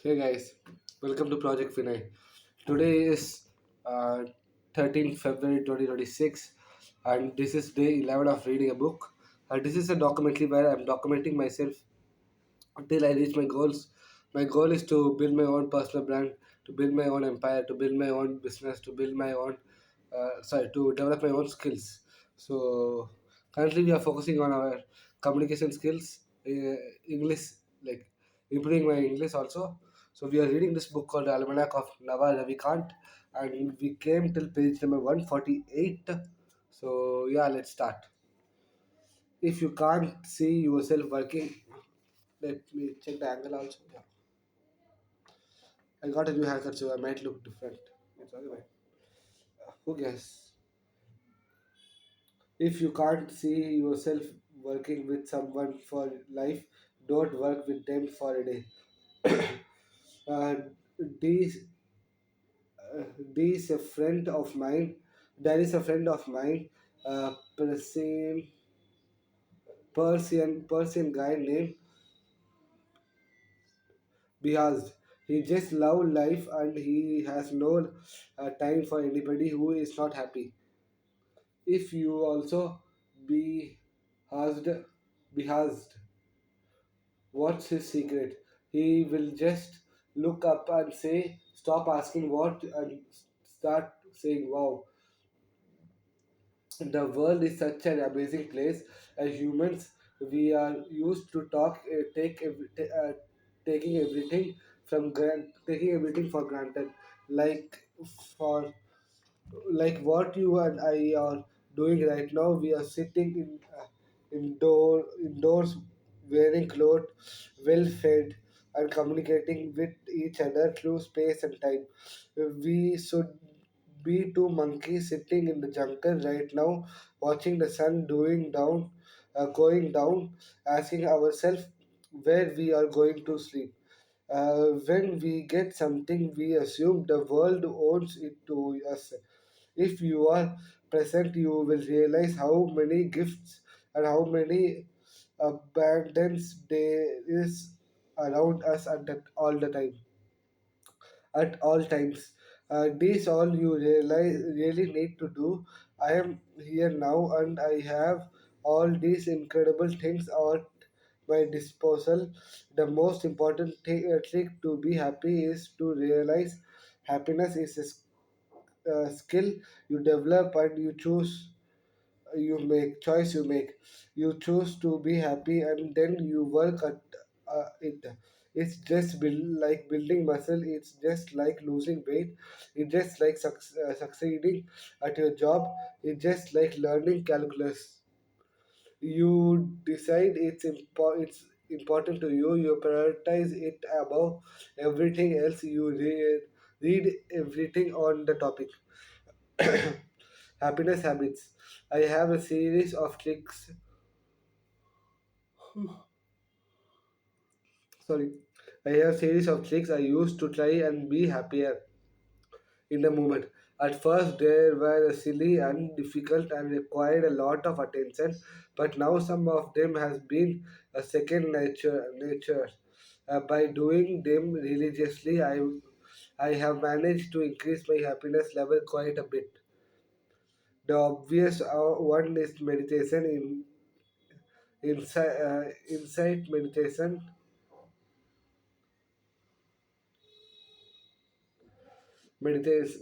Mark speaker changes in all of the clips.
Speaker 1: Hey guys, welcome to Project Vinay. Today is uh, 13th February 2026, and this is day 11 of reading a book. This is a documentary where I'm documenting myself until I reach my goals. My goal is to build my own personal brand, to build my own empire, to build my own business, to build my own, to develop my own skills. So currently we are focusing on our communication skills, English, like improving my English also. So we are reading this book called Almanac of Nava Ravikant, and we came till page number 148. So yeah, let's start. If you can't see yourself working, let me check the angle also. Yeah. I got a new haircut, so I might look different. It's okay, man. Who cares? If you can't see yourself working with someone for life, don't work with them for a day. uh, this, this a friend of mine. There is a friend of mine, Persian guy named Bihaz. He just love life and he has no time for anybody who is not happy. If you also be asked, be asked what's his secret, he will just look up and say, stop asking what, and start saying, wow, the world is such an amazing place. As humans, we are used to taking everything taking everything for granted, like for what you and I are doing right now. We are sitting indoors, wearing clothes, well fed, and communicating with each other through space and time. We should be two monkeys sitting in the jungle right now, watching the sun going down, asking ourselves where we are going to sleep. When we get something, we assume the world owns it to us. If you are present, you will realize how many gifts and how many abundance there is around us at all times. This all you really need to do. I am here now and I have all these incredible things at my disposal. The most important trick to be happy is to realize happiness is a skill you develop and you make. You choose to be happy and then you work at it. It's just like building muscle. It's just like losing weight. It's just like succeeding at your job. It's just like learning calculus. You decide it's important to you. You prioritize it above everything else. You read everything on the topic. Happiness habits. I have a series of tricks. Sorry. I have a series of tricks I use to try and be happier in the moment. At first, they were silly and difficult and required a lot of attention, but now some of them has been a second nature. By doing them religiously, I have managed to increase my happiness level quite a bit. The obvious one is meditation. Insight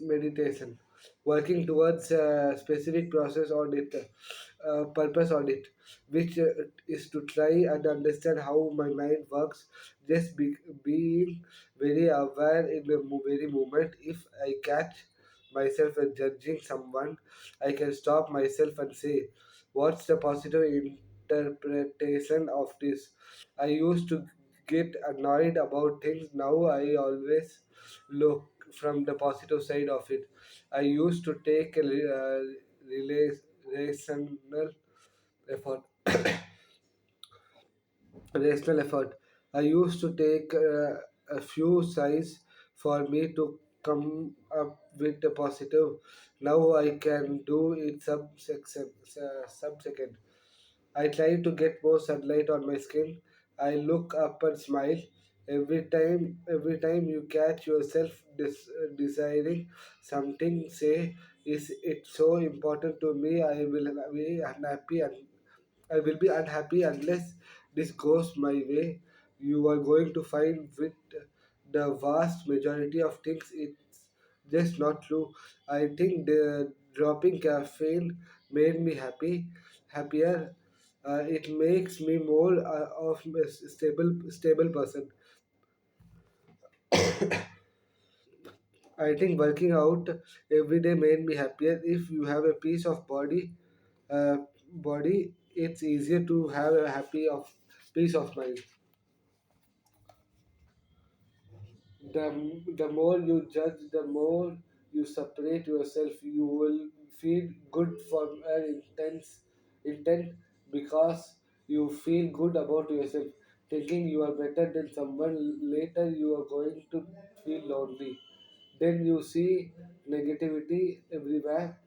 Speaker 1: meditation, working towards a specific process audit, purpose audit, which is to try and understand how my mind works. Just being very aware in the very moment. If I catch myself and judging someone, I can stop myself and say, what's the positive interpretation of this? I used to get annoyed about things. Now I always look from the positive side of it. I used to take a rational effort. Rational effort. I used to take a few sides for me to come up with a positive. Now I can do it sub second. I try to get more sunlight on my skin. I look up and smile. Every time you catch yourself desiring something, say, "Is it so important to me? I will be unhappy unless this goes my way." You are going to find with the vast majority of things it's just not true. I think the dropping caffeine made me happier. It makes me more of a stable person. I think working out every day made me happier. If you have a piece of uh, body, it's easier to have a happy of peace of mind. The more you judge, the more you separate yourself. You will feel good for an intent because you feel good about yourself. Thinking you are better than someone, later you are going to feel lonely. Then you see negativity everywhere.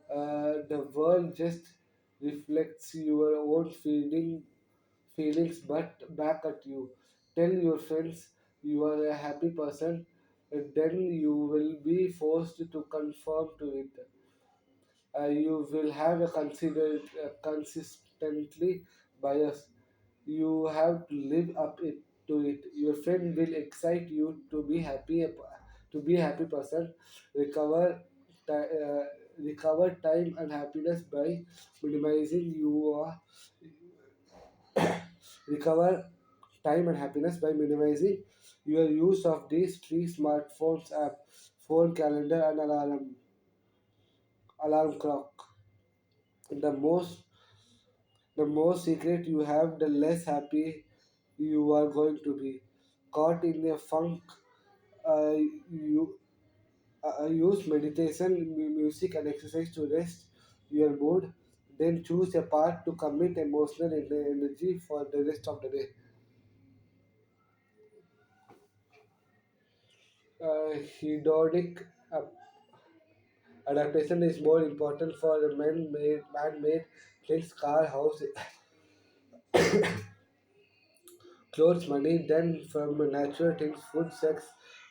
Speaker 1: The world just reflects your own feelings but back at you. Tell your friends you are a happy person, then you will be forced to conform to it. You will have a consistently bias. You have to live up to it. Your friend will excite you to be a happy person. Recover, recover time and happiness by minimizing your recover time and happiness by minimizing your use of these three smartphones app: phone, calendar, and alarm clock. The more secret you have, the less happy you are going to be. Caught in a funk, you use meditation, music, and exercise to rest your mood. Then choose a path to commit emotional energy for the rest of the day. Hedonic adaptation is more important for the man-made things, car, house, clothes, money, than from natural things, food, sex,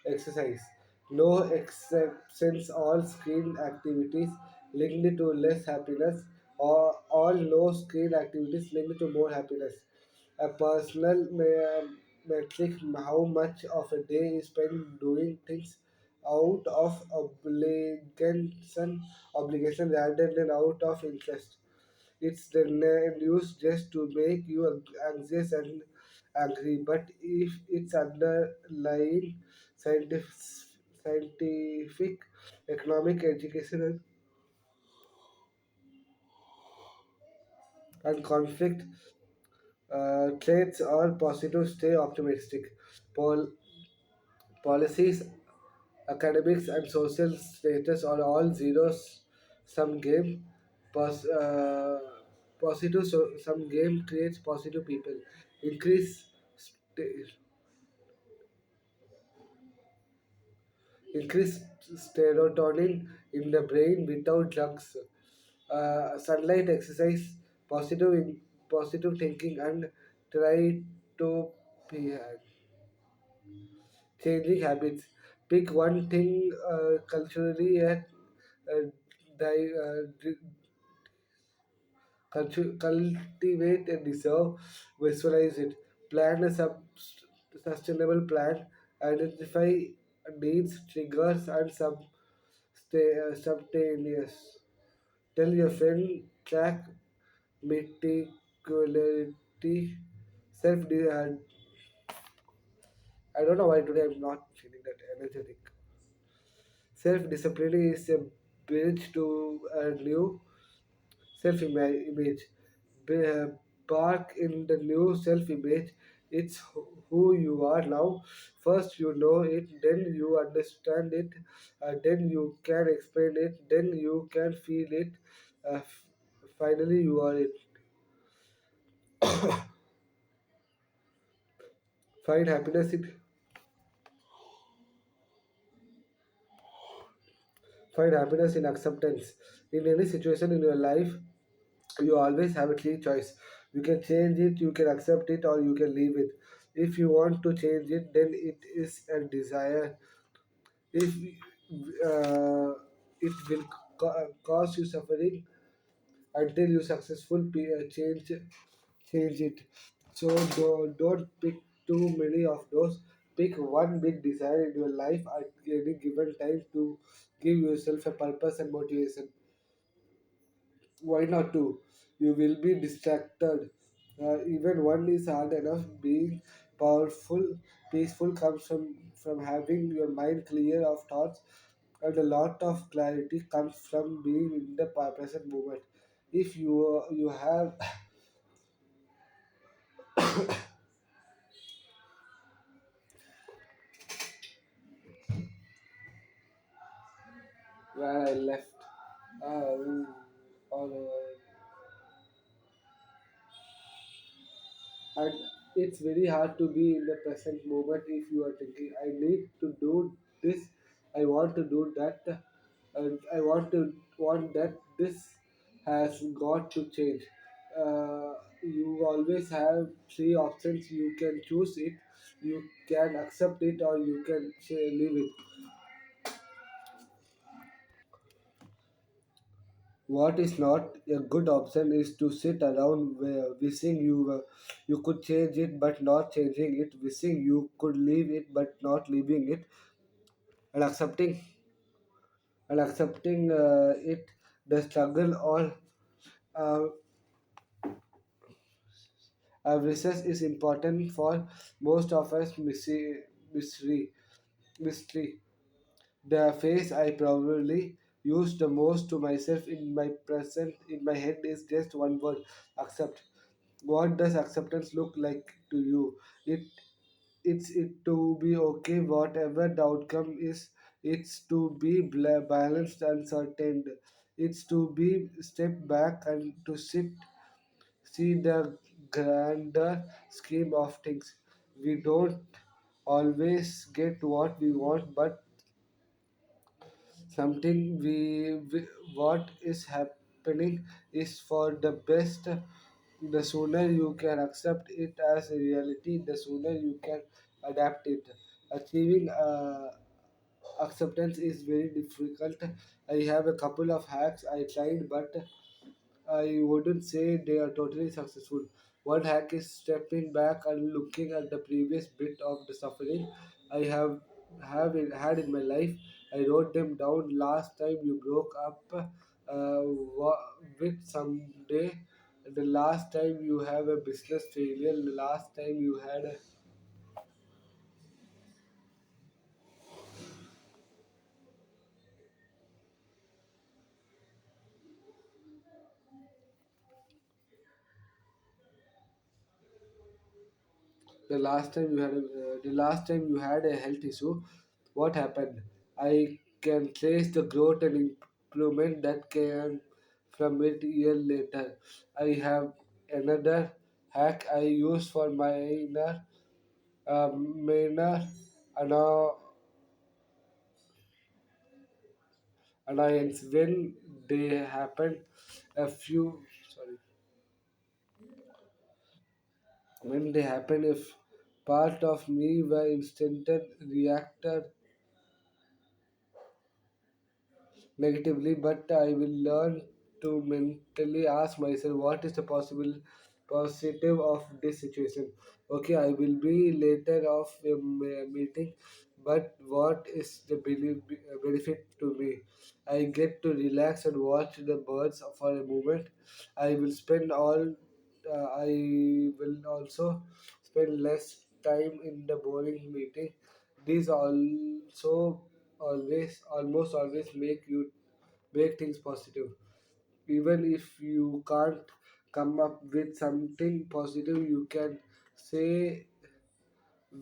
Speaker 1: exercise. No exceptions, all screen activities linked to less happiness, or all no screen activities linked to more happiness. A personal metric: how much of a day is spent doing things out of obligation rather than out of interest. It's the news just to make you anxious and angry, but if it's underlying scientific, scientific economic, educational, and conflict traits are positive, stay optimistic. Pol- Policies, academics, and social status are all zeros sum game. Pos- uh, Positive sum game creates positive people. Increase st- increase serotonin in the brain without drugs. Sunlight, exercise, positive thinking, and try to be changing habits. Pick one thing culturally at di- cultivate and deserve, visualize it, plan a sustainable plan, identify needs, triggers, and subterraneous. Tell your friend, track meticularity, self. I don't know why today I'm not feeling that energetic. Self discipline is a bridge to a new self image. Park in the new self image. It's who you are now. First, you know it, then you understand it, then you can explain it, then you can feel it. Finally, you are it. Find happiness in Find happiness in acceptance. In any situation in your life, you always have a clear choice. You can change it, you can accept it, or you can leave it. If you want to change it, then it is a desire. If it will cause you suffering until you successful change it. So don't pick too many of those. Pick one big desire in your life at any given time to give yourself a purpose and motivation. Why not two? You will be distracted. Even one is hard enough. Being powerful, peaceful comes from having your mind clear of thoughts, and a lot of clarity comes from being in the present moment. If you have where I left, all and it's very hard to be in the present moment if you are thinking I need to do this, I want to do that, and I want that this has got to change. You always have three options. You can choose it, you can accept it, or you can say leave it. What is not a good option is to sit around wishing you could change it but not changing it, wishing you could leave it but not leaving it, and accepting it. The struggle all uh, wishes is important for most of us. Mystery. The phrase I probably use the most to myself in my head is just one word: accept. What does acceptance look like to you? It it's it to be okay whatever the outcome is. It's to be balanced and certain. It's to be step back and to see the grander scheme of things. We don't always get what we want, but something we what is happening is for the best. The sooner you can accept it as a reality, the sooner you can adapt it. Achieving acceptance is very difficult. I have a couple of hacks I tried, but I wouldn't say they are totally successful. One hack is stepping back and looking at the previous bit of the suffering I had in my life. I wrote them down. Last time you broke up with someday, the last time you have a business failure, the last time you had a the last time you had a health issue. What happened? I can trace the growth and improvement that came from it year later. I have another hack I use for minor anno- annoyance when they happen. A few sorry When they happen, if part of me were instanted reacted negatively, but I will learn to mentally ask myself what is the possible positive of this situation. Okay, I will be later of a meeting, but what is the benefit to me? I get to relax and watch the birds for a moment. I will spend all. I will also spend less time in the boring meeting. These also almost always make things positive. Even if you can't come up with something positive, you can say,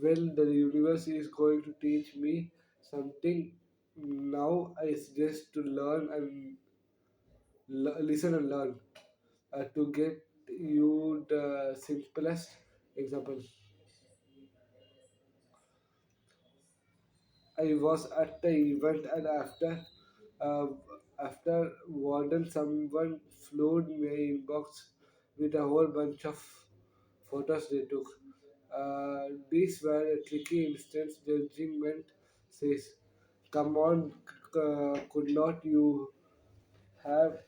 Speaker 1: well, the universe is going to teach me something now. Is just to learn and listen and learn. To get you the simplest example, I was at the event, and uh, after warden, someone flooded my inbox with a whole bunch of photos they took. These were a tricky instance. Judgment says, "Come on, could not you have?"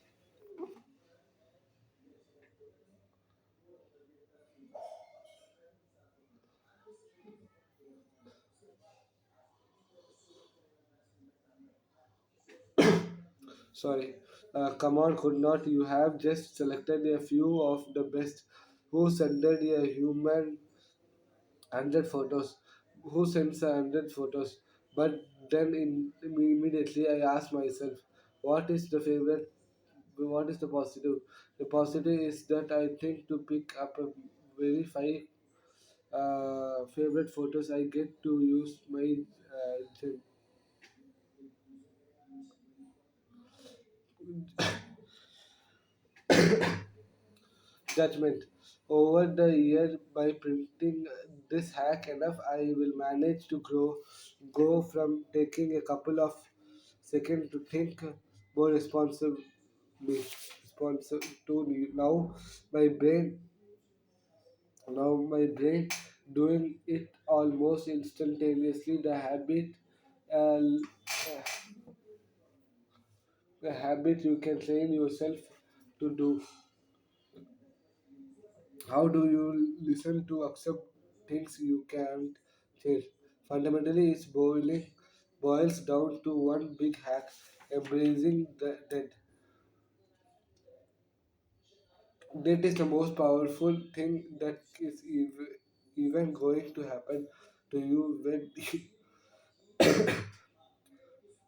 Speaker 1: Sorry, come on, could not you have just selected a few of the best? Who sent a human 100 photos? Who sends 100 photos? But then immediately I ask myself, what is the favorite? What is the positive? The positive is that I think to pick up a very five favorite photos, I get to use my judgment. Over the year, by printing this hack enough, I will manage to go from taking a couple of seconds to think more responsive to now. My brain, my brain doing it almost instantaneously. Uh, the habit you can train yourself to do. How do you listen to accept things you can't change? Fundamentally, boils down to one big hack: embracing the dead. That is the most powerful thing that is even going to happen to you when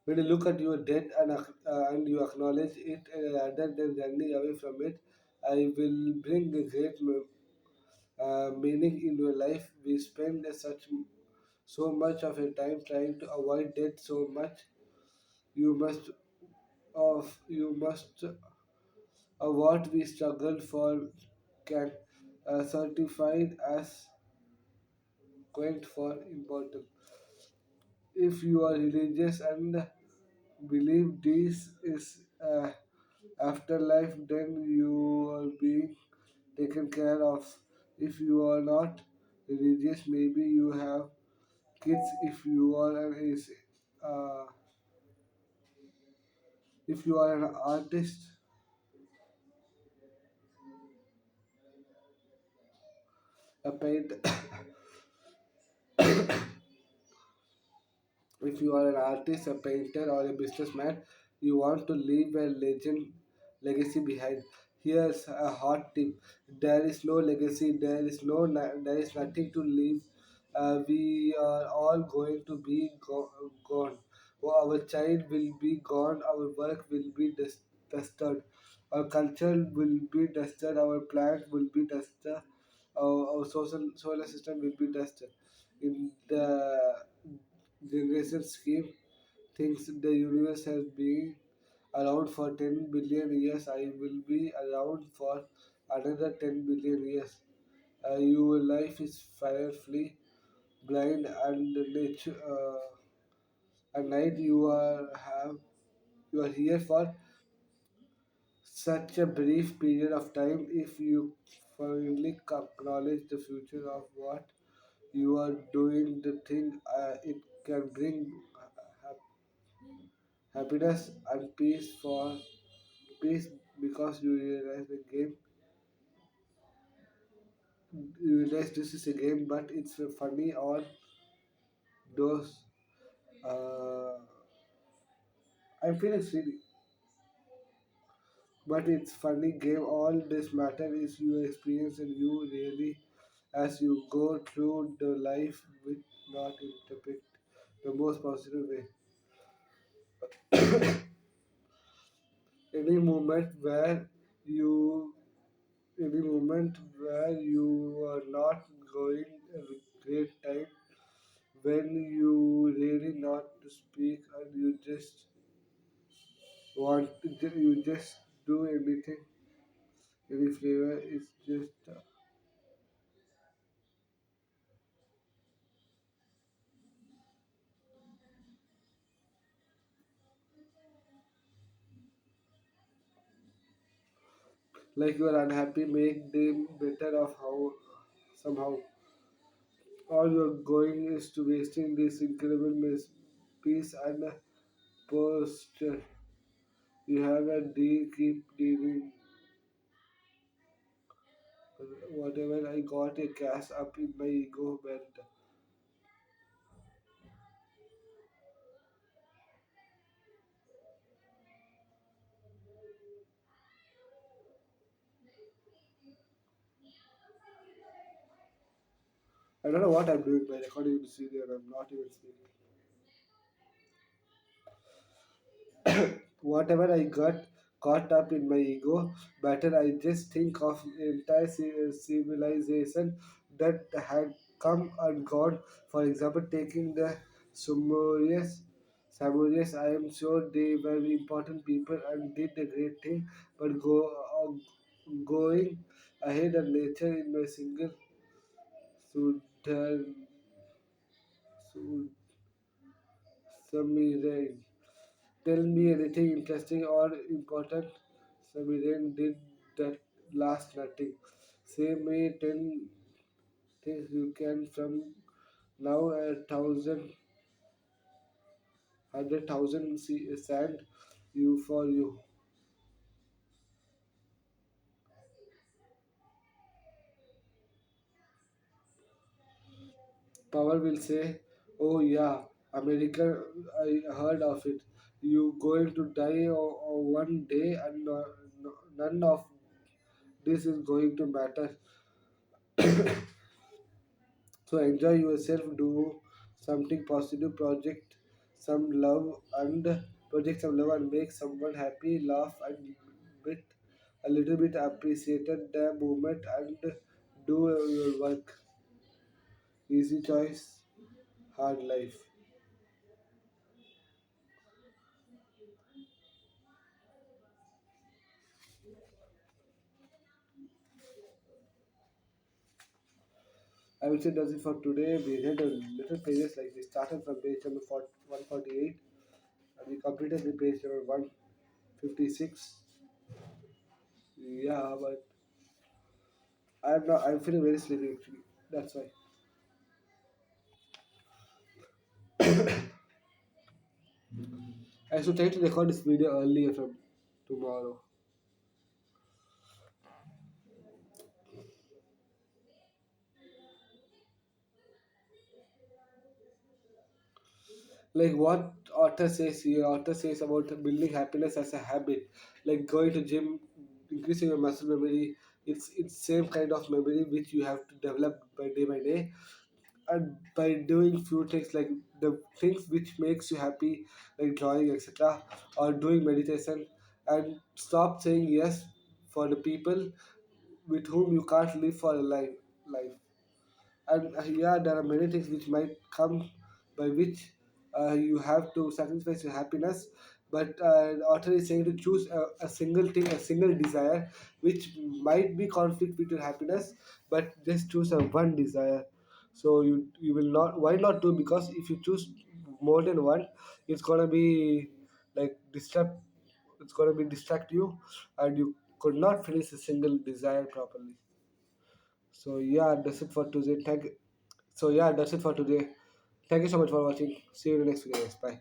Speaker 1: when you look at your debt and you acknowledge it rather than running away from it. I will bring a great meaning in your life. We spend so much of your time trying to avoid debt so much you must you must what we struggle for can certified as quaint for important. If you are religious and believe this is afterlife, then you are being taken care of. If you are not religious, maybe you have kids. Uh, if you are an artist, a painter, if you are an artist, a painter, or a businessman, you want to leave a legend legacy behind. Here's a hot tip: there is no legacy. There is nothing to leave. We are all going to be gone. Our child will be gone. Our work will be dusted. Our culture will be dusted. Our plant will be dusted. Our social solar system will be dusted. In the generation scheme, thinks the universe has been around for 10 billion years. I will be around for another 10 billion years. Your life is firefly blind and nature. At night you are here for such a brief period of time. If you finally acknowledge the future of what you are doing, the thing it can bring happiness and peace because you realize this is a game, but it's funny all those. Uh, I'm feeling silly, but it's funny game. All this matter is your experience and you really as you go through the life with not interpret the most positive way. Any moment where you any moment where you are not going a great time when you really not to speak and you just do anything any flavor is just like you are unhappy make them better of how somehow All you're going is to wasting this incredible peace and posture. You have a keep dealing. Whatever I got a gas up in my ego belt. I don't know what I'm doing, but I can't even see there. I'm not even speaking. Whatever I got caught up in my ego, better I just think of entire civilization that had come and gone. For example, taking the Sumerians. Sumerians, I am sure they were important people and did a great thing, but going ahead and nature in my single Sudan, Sumerian. Tell me anything interesting or important. Samiran did that last nothing. Say me 10 things you can from now 100,000 sand you for you. Power will say, oh yeah, America, I heard of it. You going to die one day and none of this is going to matter. So enjoy yourself, do something positive, and project some love and make someone happy, laugh and bit a little bit appreciated the moment and do your work. Easy choice, hard life. I will say that's it for today. We read a little pages like we started from page number 148 and we completed the page number 156. Yeah, but I'm feeling very sleepy actually. That's why. I should try to record this video earlier from tomorrow. Like what author says here, author says about building happiness as a habit, like going to gym, increasing your muscle memory. It's same kind of memory which you have to develop by day, and by doing few things like the things which makes you happy, like drawing, etc., or doing meditation, and stop saying yes for the people with whom you can't live for a life. And yeah, there are many things which might come by which you have to sacrifice your happiness, but the author is saying to choose a single thing, a single desire which might be conflict with your happiness, but just choose a one desire. So you will not, why not do, because if you choose more than one, it's gonna be like distract you, and you could not finish a single desire properly. So yeah, that's it for today. Thank you. So yeah, that's it for today. Thank you so much for watching. See you in the next video, guys. Bye.